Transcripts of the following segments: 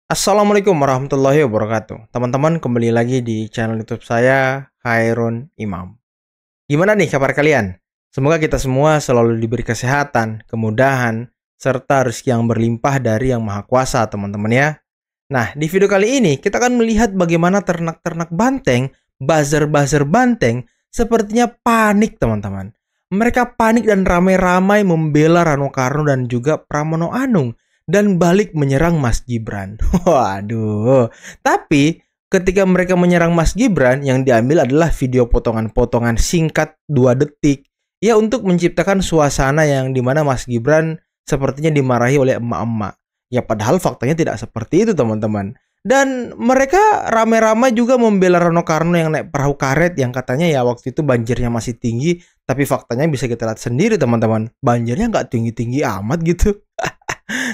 Assalamualaikum warahmatullahi wabarakatuh. Teman-teman, kembali lagi di channel YouTube saya, Khairun Imam. Gimana nih kabar kalian? Semoga kita semua selalu diberi kesehatan, kemudahan, serta rezeki yang berlimpah dari Yang Maha Kuasa, teman-teman ya. Nah, di video kali ini kita akan melihat bagaimana ternak-ternak banteng, buzzer-buzzer banteng, sepertinya panik, teman-teman. Mereka panik dan ramai-ramai membela Rano Karno dan juga Pramono Anung dan balik menyerang Mas Gibran. Waduh. Tapi ketika mereka menyerang Mas Gibran, yang diambil adalah video potongan-potongan singkat 2 detik. Ya, untuk menciptakan suasana yang dimana Mas Gibran sepertinya dimarahi oleh emak-emak. Ya, padahal faktanya tidak seperti itu, teman-teman. Dan mereka rame-rame juga membela Rano Karno yang naik perahu karet, yang katanya ya waktu itu banjirnya masih tinggi. Tapi faktanya bisa kita lihat sendiri, teman-teman. Banjirnya nggak tinggi-tinggi amat gitu.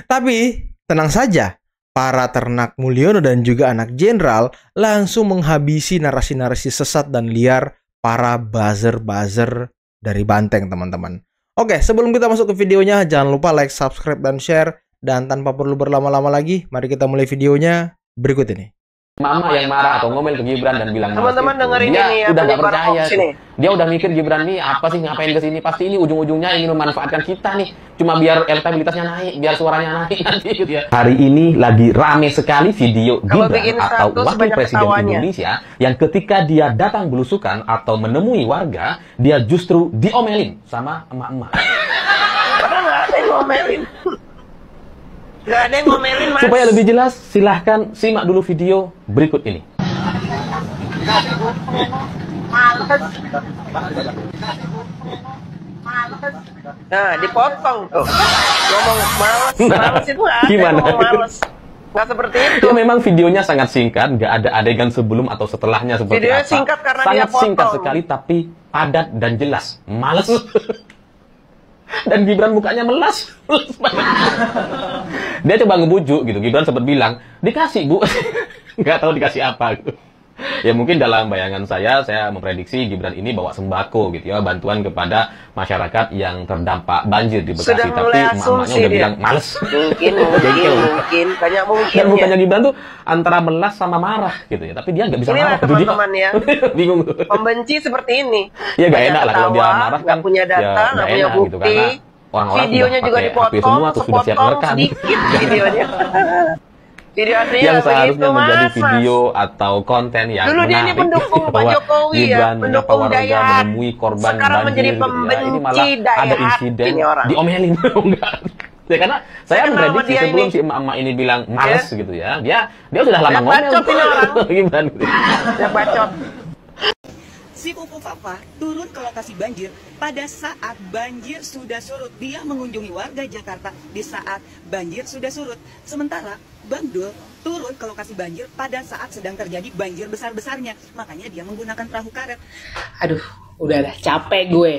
Tapi tenang saja, para ternak Mulyono dan juga anak jenderal langsung menghabisi narasi-narasi sesat dan liar para buzzer-buzzer dari Banteng, teman-teman. Oke, sebelum kita masuk ke videonya, jangan lupa like, subscribe, dan share. Dan tanpa perlu berlama-lama lagi, mari kita mulai videonya berikut ini. Mama yang marah atau ngomel ke Gibran dan bilang teman-teman dengerin dia ini ya, udah gak percaya sini. Dia udah mikir Gibran nih apa sih ngapain ke sini, pasti ini ujung-ujungnya ingin memanfaatkan kita nih cuma biar elektabilitasnya naik, biar suaranya naik nanti gitu ya. Hari ini lagi rame sekali video Gibran atau wakil presiden Indonesia yang ketika dia datang belusukan atau menemui warga, dia justru diomelin sama emak-emak. Padahal nggak ada yang ngomelin. Nggak ada yang ngomelin, Mas. Supaya lebih jelas, silahkan simak dulu video berikut ini. Nah, dipotong tuh. Ngomong males itu nggak ada. Gimana? Ngomong males. Nggak seperti itu. Ya memang videonya sangat singkat, nggak ada adegan sebelum atau setelahnya seperti videonya apa. Singkat karena sangat dia potong. Singkat sekali tapi padat dan jelas. Males. Dan Gibran mukanya melas. Dia coba ngebujuk gitu. Gibran sempat bilang, dikasih Bu. Nggak tahu dikasih apa gitu. Ya mungkin dalam bayangan saya memprediksi Gibran ini bawa sembako gitu ya, bantuan kepada masyarakat yang terdampak banjir di Bekasi. Sudah tapi emak-emaknya udah bilang males. Mungkin, banyak mungkin. Dan mukanya Gibran tuh antara melas sama marah gitu ya, tapi dia nggak bisa ini marah. Teman-teman ya, bingung. Pembenci seperti ini. Ya nggak enak lah kalau dia marah kan. Nggak punya data, nggak punya bukti. Gitu, karena orang-orang videonya juga dipotong, semua tuh sudah siap merekam. Sedikit videonya. Video yang seharusnya menjadi video atau konten yang dulu menarik. Dia ini pendukung Pak Jokowi ya, pendukung warga menemui korban sekarang banjir, menjadi gitu pembenci ya. Ini malah ada insiden diomelin. Enggak. Ya, karena saya memprediksi sebelum si emak-emak ini bilang males gitu ya, dia sudah lama ngomel. Gimana? Ya bacot. Si Pupu Papa turun ke lokasi banjir pada saat banjir sudah surut. Dia mengunjungi warga Jakarta di saat banjir sudah surut. Sementara Bang Dul turun ke lokasi banjir pada saat sedang terjadi banjir besar-besarnya. Makanya dia menggunakan perahu karet. Aduh, udah capek gue.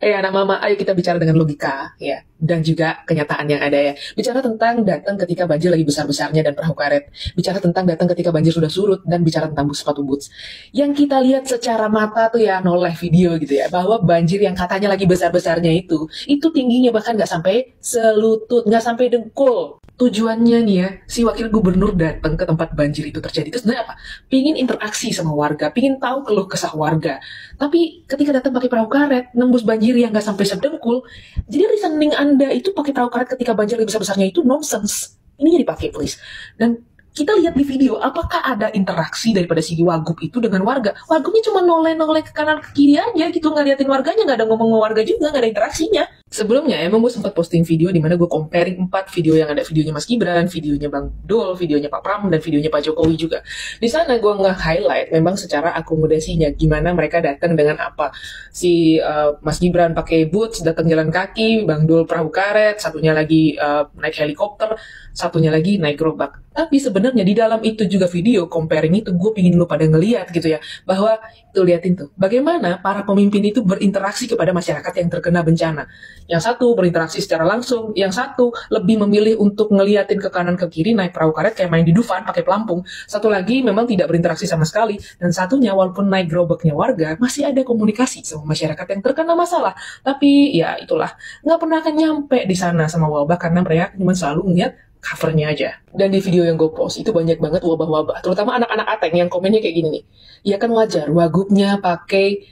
Anak mama, ayo kita bicara dengan logika ya, dan juga kenyataan yang ada ya. Bicara tentang datang ketika banjir lagi besar-besarnya dan perahu karet. Bicara tentang datang ketika banjir sudah surut dan bicara tentang sepatu boots. Yang kita lihat secara mata tuh ya, noleh video gitu ya, bahwa banjir yang katanya lagi besar-besarnya itu tingginya bahkan nggak sampai selutut, nggak sampai dengkul. Tujuannya nih ya, si wakil gubernur datang ke tempat banjir itu terjadi itu sebenarnya apa? Pingin interaksi sama warga, pingin tahu keluh kesah warga. Tapi ketika datang pakai perahu karet, nembus banjir yang nggak sampai sedengkul, jadi reasoning Anda itu pakai perahu karet ketika banjir lebih besar-besarnya itu nonsense. Ini jadi pakai please. Dan kita lihat di video, apakah ada interaksi daripada si Wagub itu dengan warga? Wagubnya cuma noleh-noleh ke kanan ke kiri aja gitu, ngeliatin warganya, nggak ada ngomong sama warga juga, nggak ada interaksinya. Sebelumnya emang gue sempat posting video di mana gue comparing 4 video yang ada, videonya Mas Gibran, videonya Bang Dul, videonya Pak Pram, dan videonya Pak Jokowi juga. Di sana gue nge-highlight memang secara akomodasinya, gimana mereka datang dengan apa. Si Mas Gibran pakai boots, datang jalan kaki, Bang Dul perahu karet, satunya lagi naik helikopter, satunya lagi naik gerobak. Tapi sebenarnya di dalam itu juga video comparing itu gue pingin lu pada ngeliat gitu ya, bahwa tuh liatin tuh bagaimana para pemimpin itu berinteraksi kepada masyarakat yang terkena bencana. Yang satu berinteraksi secara langsung, yang satu lebih memilih untuk ngeliatin ke kanan ke kiri naik perahu karet kayak main di Dufan pakai pelampung. Satu lagi memang tidak berinteraksi sama sekali, dan satunya walaupun naik gerobaknya warga masih ada komunikasi sama masyarakat yang terkena masalah. Tapi ya itulah, nggak pernah akan nyampe di sana sama wabah karena mereka cuma selalu ngeliat covernya aja. Dan di video yang gue post itu banyak banget wabah-wabah, terutama anak-anak Ateng yang komennya kayak gini nih. Ya kan wajar, wagubnya pakai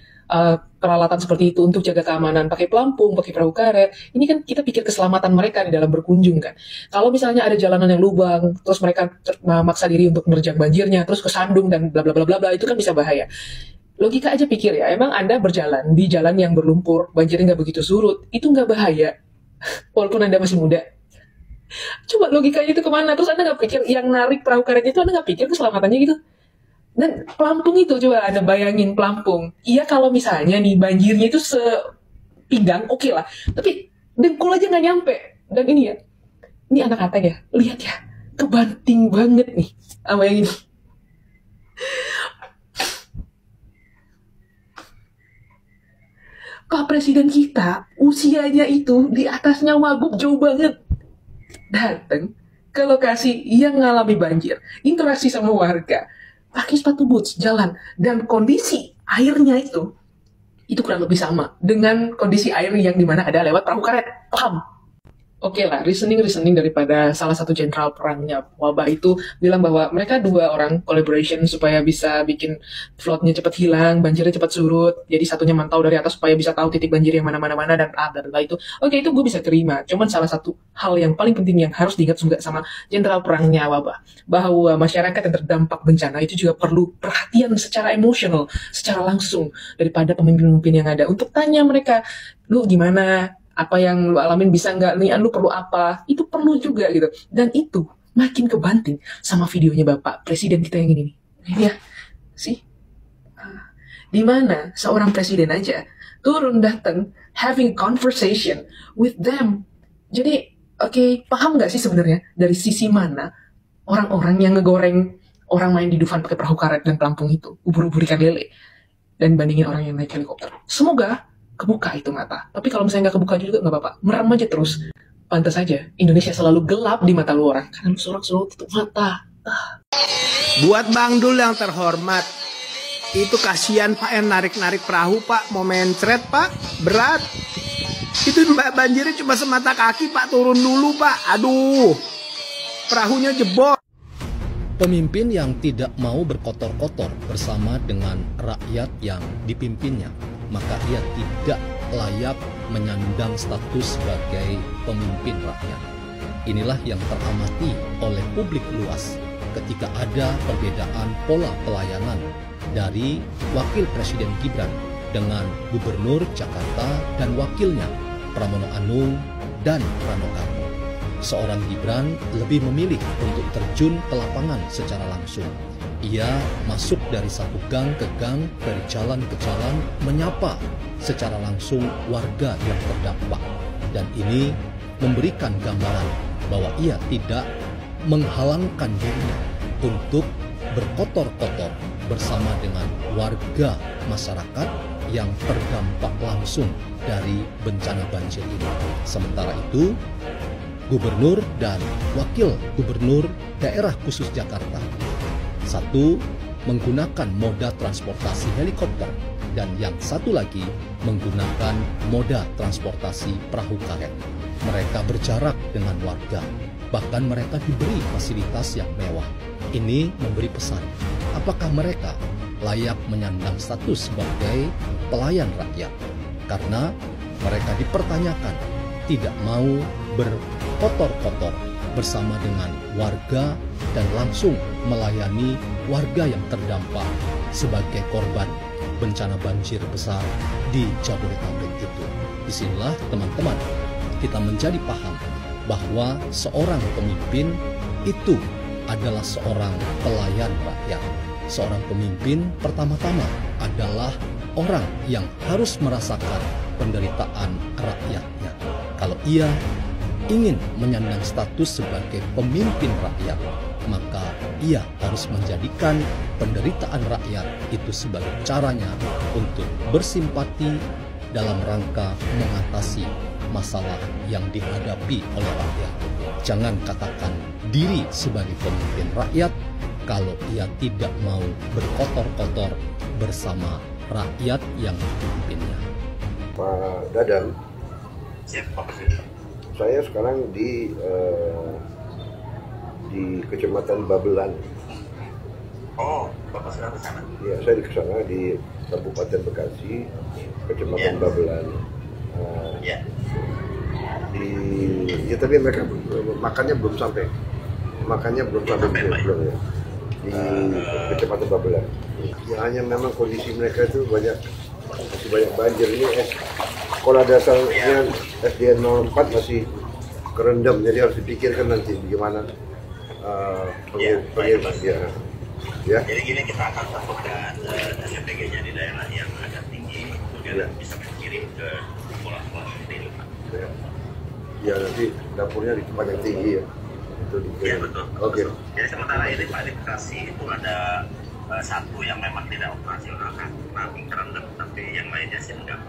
peralatan seperti itu untuk jaga keamanan, pakai pelampung, pakai perahu karet. Ini kan kita pikir keselamatan mereka di dalam berkunjung kan. Kalau misalnya ada jalanan yang lubang, terus mereka memaksa diri untuk menerjang banjirnya, terus kesandung dan bla bla bla bla bla, itu kan bisa bahaya. Logika aja pikir ya, emang Anda berjalan di jalan yang berlumpur, banjirnya nggak begitu surut, itu nggak bahaya, walaupun Anda masih muda. Coba logikanya itu kemana? Terus Anda nggak pikir yang narik perahu karet itu, Anda nggak pikir keselamatannya gitu? Dan pelampung itu, coba Anda bayangin pelampung. Iya kalau misalnya nih banjirnya itu sepinggang, oke lah. Tapi dengkul aja nggak nyampe. Dan ini ya, ini anak Ateng ya, lihat ya, kebanting banget nih sama yang ini. Pak Presiden kita, usianya itu di atasnya Wagub jauh banget. Datang ke lokasi yang ngalami banjir, interaksi sama warga, pakai sepatu boots, jalan, dan kondisi airnya itu kurang lebih sama dengan kondisi air yang dimana ada lewat perahu karet. Paham? Oke lah, reasoning daripada salah satu jenderal perangnya wabah itu bilang bahwa mereka dua orang collaboration supaya bisa bikin floodnya cepat hilang, banjirnya cepat surut, jadi satunya mantau dari atas supaya bisa tahu titik banjir yang mana-mana dan itu. Oke, itu gue bisa terima. Cuman salah satu hal yang paling penting yang harus diingat juga sama jenderal perangnya wabah, bahwa masyarakat yang terdampak bencana itu juga perlu perhatian secara emosional, secara langsung daripada pemimpin-pemimpin yang ada untuk tanya mereka, lu gimana? Apa yang lu alamin bisa nggak nih, lu perlu apa, itu perlu juga gitu. Dan itu makin kebanting sama videonya Bapak Presiden kita yang ini nih ya sih, dimana seorang presiden aja turun datang having conversation with them. Jadi oke, paham nggak sih sebenarnya dari sisi mana orang-orang yang ngegoreng orang main di Dufan pakai perahu karet dan pelampung itu, ubur-ubur ikan lele, dan bandingin orang yang naik helikopter. Semoga kebuka itu mata. Tapi kalau misalnya nggak kebuka juga nggak apa-apa. Merem aja terus. Pantas aja Indonesia selalu gelap di mata lu orang. Karena lu seorang selalu tutup mata. Buat Bang Dul yang terhormat, itu kasihan Pak yang narik-narik perahu Pak. Mau mencret Pak, berat. Itu banjirnya cuma semata kaki Pak, turun dulu Pak. Aduh, perahunya jebol. Pemimpin yang tidak mau berkotor-kotor bersama dengan rakyat yang dipimpinnya, maka ia tidak layak menyandang status sebagai pemimpin rakyat. Inilah yang teramati oleh publik luas ketika ada perbedaan pola pelayanan dari Wakil Presiden Gibran dengan Gubernur Jakarta dan wakilnya Pramono Anung dan Rano Karno. Seorang Gibran lebih memilih untuk terjun ke lapangan secara langsung. Ia masuk dari satu gang ke gang, dari jalan ke jalan, menyapa secara langsung warga yang terdampak. Dan ini memberikan gambaran bahwa ia tidak menghalangkan dirinya untuk berkotor-kotor bersama dengan warga masyarakat yang terdampak langsung dari bencana banjir ini. Sementara itu, Gubernur dan Wakil Gubernur Daerah Khusus Jakarta, satu menggunakan moda transportasi helikopter dan yang satu lagi menggunakan moda transportasi perahu karet. Mereka berjarak dengan warga, bahkan mereka diberi fasilitas yang mewah. Ini memberi pesan, apakah mereka layak menyandang status sebagai pelayan rakyat? Karena mereka dipertanyakan tidak mau berkotor-kotor bersama dengan warga dan langsung melayani warga yang terdampak sebagai korban bencana banjir besar di Jabodetabek itu. Disinilah teman-teman kita menjadi paham bahwa seorang pemimpin itu adalah seorang pelayan rakyat. Seorang pemimpin pertama-tama adalah orang yang harus merasakan penderitaan rakyatnya. Kalau ia ingin menyandang status sebagai pemimpin rakyat, maka ia harus menjadikan penderitaan rakyat itu sebagai caranya untuk bersimpati dalam rangka mengatasi masalah yang dihadapi oleh rakyat. Jangan katakan diri sebagai pemimpin rakyat kalau ia tidak mau berkotor-kotor bersama rakyat yang dipimpinnya. Pak Dadang, saya sekarang di di Kecamatan Babelan. Oh, Bapak sudah ke sana? Ya, saya di sana di Kabupaten Bekasi, Kecamatan Babelan. Ya. Ya tapi mereka makannya belum sampai. Belum ya. Di Kecamatan Babelan. Ya hanya memang kondisi mereka itu masih banyak banjir ini. Sekolah dasarnya SDN 04 masih kerendam, jadi harus dipikirkan nanti bagaimana Ya. Jadi gini, kita akan satukan SPG-nya di daerah yang agak tinggi, kemudian bisa dikirim ke sekolah-sekolah seperti itu, Pak. Ya nanti dapurnya di tempat yang tinggi ya. Iya betul. Oke. Jadi sementara ini Pak di Bekasi itu ada satu yang memang tidak operasional kan, nabi kerendam, tapi yang lainnya sih enggak.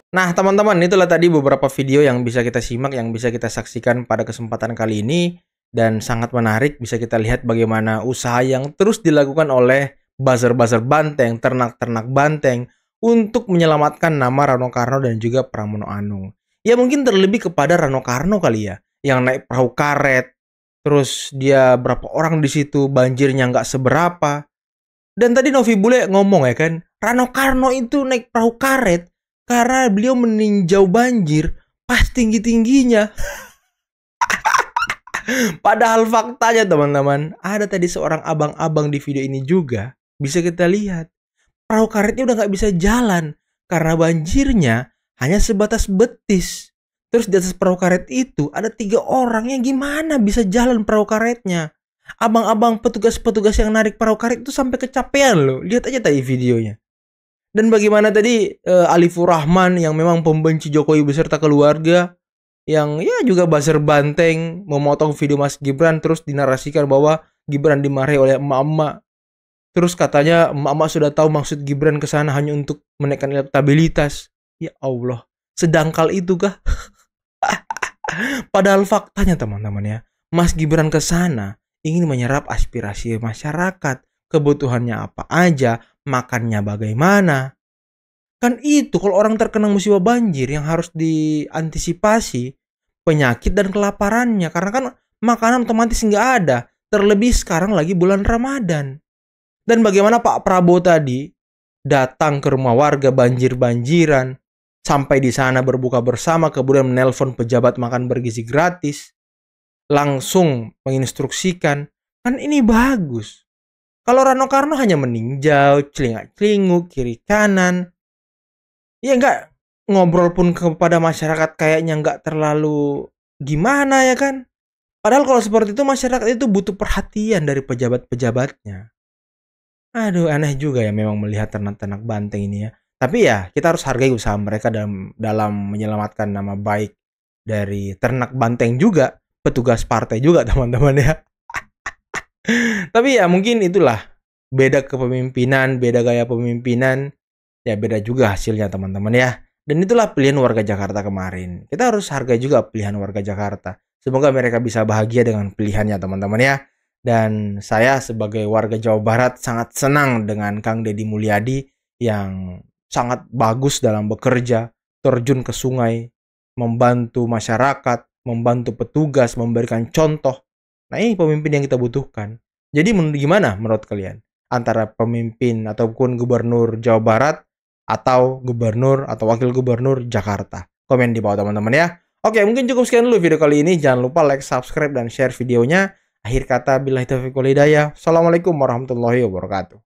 Nah, teman-teman, itulah tadi beberapa video yang bisa kita simak, yang bisa kita saksikan pada kesempatan kali ini. Dan sangat menarik, bisa kita lihat bagaimana usaha yang terus dilakukan oleh buzzer-buzzer banteng, ternak-ternak banteng, untuk menyelamatkan nama Rano Karno dan juga Pramono Anung. Ya mungkin terlebih kepada Rano Karno kali ya, yang naik perahu karet, terus dia berapa orang di situ, banjirnya nggak seberapa. Dan tadi Novi Bule ngomong ya kan, Rano Karno itu naik perahu karet karena beliau meninjau banjir pas tinggi-tingginya. Padahal faktanya teman-teman, ada tadi seorang abang-abang di video ini juga. Bisa kita lihat, perahu karetnya udah nggak bisa jalan karena banjirnya hanya sebatas betis. Terus di atas perahu karet itu ada 3 orang, yang gimana bisa jalan perahu karetnya. Abang-abang petugas-petugas yang narik perahu karet itu sampai kecapean loh. Lihat aja tadi videonya. Dan bagaimana tadi Alifur Rahman yang memang pembenci Jokowi beserta keluarga, yang ya juga buzzer banteng, memotong video Mas Gibran, terus dinarasikan bahwa Gibran dimarahi oleh emak-emak. Terus katanya emak-emak sudah tahu maksud Gibran ke sana hanya untuk menaikkan elektabilitas. Ya Allah, sedangkal itu kah? Padahal faktanya teman-teman ya, Mas Gibran ke sana ingin menyerap aspirasi masyarakat, kebutuhannya apa aja, makannya bagaimana. Kan itu kalau orang terkena musibah banjir yang harus diantisipasi penyakit dan kelaparannya, karena kan makanan otomatis nggak ada, terlebih sekarang lagi bulan Ramadan. Dan bagaimana Pak Prabowo tadi datang ke rumah warga banjir-banjiran, sampai di sana berbuka bersama, kemudian menelpon pejabat makan bergizi gratis, langsung menginstruksikan. Kan ini bagus. Kalau Rano Karno hanya meninjau, celingak-celinguk, kiri kanan, ya nggak ngobrol pun kepada masyarakat, kayaknya nggak terlalu gimana ya kan. Padahal kalau seperti itu masyarakat itu butuh perhatian dari pejabat-pejabatnya. Aduh, aneh juga ya memang melihat ternak-ternak banteng ini ya. Tapi ya kita harus hargai usaha mereka dalam menyelamatkan nama baik dari ternak banteng juga, petugas partai juga teman-teman ya. Tapi ya mungkin itulah beda kepemimpinan, beda gaya pemimpinan, ya beda juga hasilnya teman-teman ya. Dan itulah pilihan warga Jakarta kemarin. Kita harus hargai juga pilihan warga Jakarta. Semoga mereka bisa bahagia dengan pilihannya teman-teman ya. Dan saya sebagai warga Jawa Barat sangat senang dengan Kang Deddy Mulyadi yang sangat bagus dalam bekerja, terjun ke sungai, membantu masyarakat, membantu petugas, memberikan contoh. Nah ini pemimpin yang kita butuhkan. Jadi gimana menurut kalian? Antara pemimpin ataupun gubernur Jawa Barat atau gubernur atau wakil gubernur Jakarta? Komen di bawah teman-teman ya. Oke, mungkin cukup sekian dulu video kali ini. Jangan lupa like, subscribe, dan share videonya. Akhir kata, billahi taufiq wal hidayah. Assalamualaikum warahmatullahi wabarakatuh.